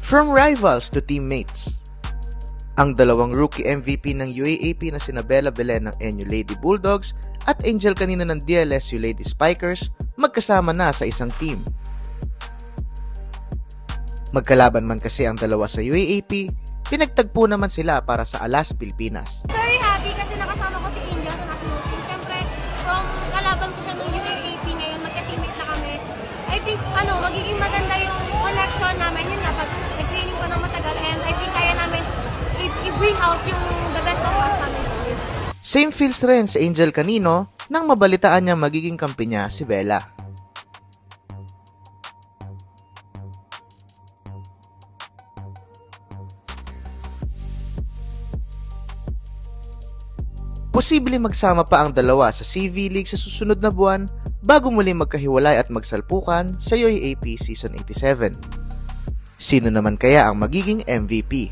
From rivals to teammates. Ang dalawang rookie MVP ng UAAP na sina Bella Belen ng NU Lady Bulldogs at Angel Canino ng DLSU Lady Spikers magkasama na sa isang team. Magkalaban man kasi ang dalawa sa UAAP, pinagtagpo naman sila para sa Alas, Pilipinas. Very happy kasi nakasama ko si Angel sa national team. Siyempre, from kalaban ko siya ng UAAP ngayon, magka-teammate na kami. I think, magiging maganda yung connection namin. Yun nga, pag nag-training pa ng matagal, and I think kaya namin i-bring out yung the best of us namin. Same feels rin si Angel Canino nang mabalitaan niya magiging kampi niya si Bella. Posible magsama pa ang dalawa sa CV League sa susunod na buwan bago muling magkahiwalay at magsalpukan sa UAAP Season 87. Sino naman kaya ang magiging MVP?